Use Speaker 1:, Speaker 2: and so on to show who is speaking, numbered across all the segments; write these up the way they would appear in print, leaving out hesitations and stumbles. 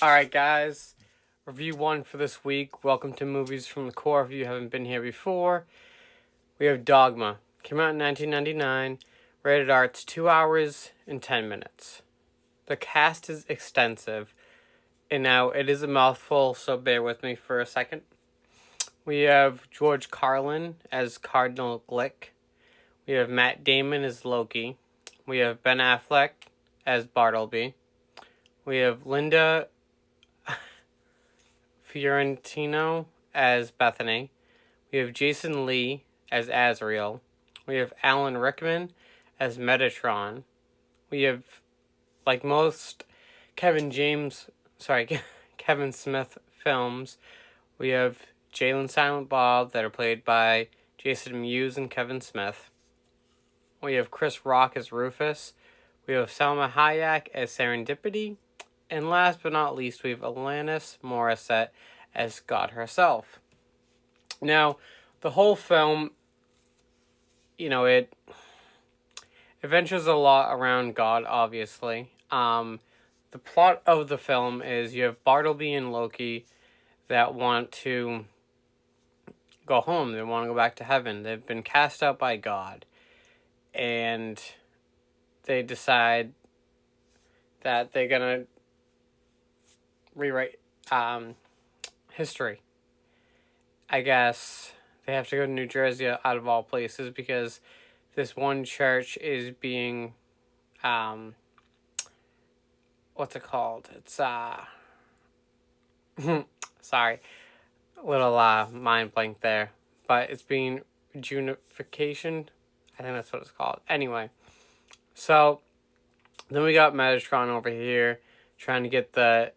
Speaker 1: Alright, guys. Review 1 for this week. Welcome to Movies from the Core. If you haven't been here before, we have Dogma. Came out in 1999. Rated R. It's 2 hours and 10 minutes. The cast is extensive. And now it is a mouthful, so bear with me for a second. We have George Carlin as Cardinal Glick. We have Matt Damon as Loki. We have Ben Affleck as Bartleby. We have Linda Fiorentino as Bethany. We have Jason Lee as Azrael. We have Alan Rickman as Metatron. We have, like most Kevin Smith films, we have Jalen Silent Bob that are played by Jason Mewes and Kevin Smith. We have Chris Rock as Rufus. We have Salma Hayek as Serendipity. And last but not least, we have Alanis Morissette as God herself. Now, the whole film, it ventures a lot around God, obviously. The plot of the film is you have Bartleby and Loki that want to go home. They want to go back to heaven. They've been cast out by God. And they decide that they're going to rewrite history. I guess they have to go to New Jersey out of all places because this one church is being what's it called? It's sorry, a little mind blank there, but it's being Junification. I think that's what it's called. Anyway, so then we got Metatron over here trying to get the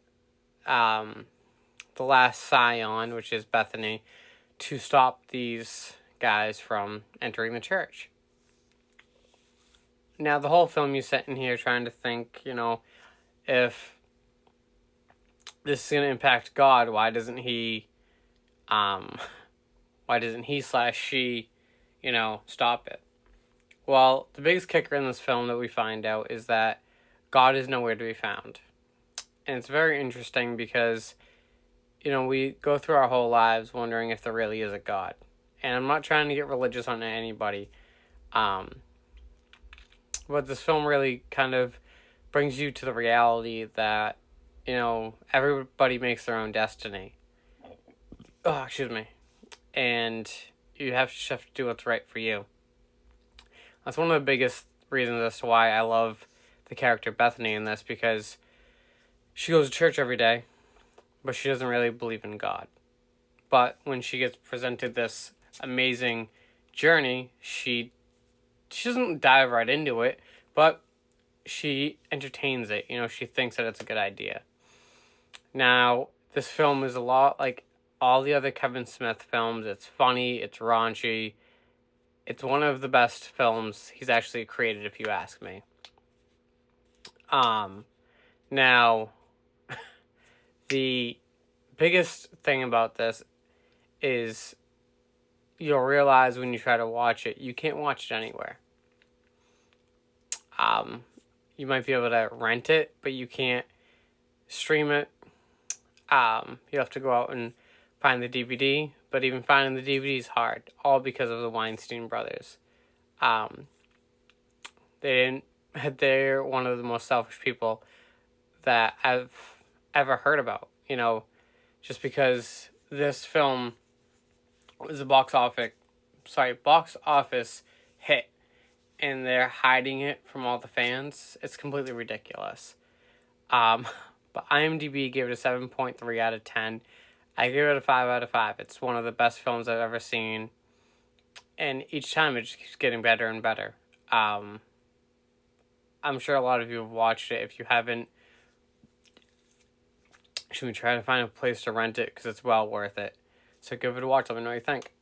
Speaker 1: last scion, which is Bethany, to stop these guys from entering the church. Now, the whole film, you're sitting here trying to think, if this is going to impact God, why doesn't he / she, stop it? Well, the biggest kicker in this film that we find out is that God is nowhere to be found. And it's very interesting because, we go through our whole lives wondering if there really is a God. And I'm not trying to get religious on anybody. But this film really kind of brings you to the reality that, everybody makes their own destiny. Oh, excuse me. And you have to do what's right for you. That's one of the biggest reasons as to why I love the character Bethany in this, because she goes to church every day, but she doesn't really believe in God. But when she gets presented this amazing journey, she doesn't dive right into it, but she entertains it. She thinks that it's a good idea. Now, this film is a lot like all the other Kevin Smith films. It's funny, it's raunchy. It's one of the best films he's actually created, if you ask me. Now, the biggest thing about this is you'll realize when you try to watch it, you can't watch it anywhere. You might be able to rent it, but you can't stream it. You have to go out and find the DVD, but even finding the DVD is hard, all because of the Weinstein brothers. They're one of the most selfish people that I've ever heard about, just because this film was a box office hit, and they're hiding it from all the fans. It's completely ridiculous. But IMDb gave it a 7.3 out of 10. I give it a 5 out of 5. It's one of the best films I've ever seen. And each time it just keeps getting better and better. I'm sure a lot of you have watched it. If you haven't, should we try to find a place to rent it, because it's well worth it. So give it a watch. Let me know what you think.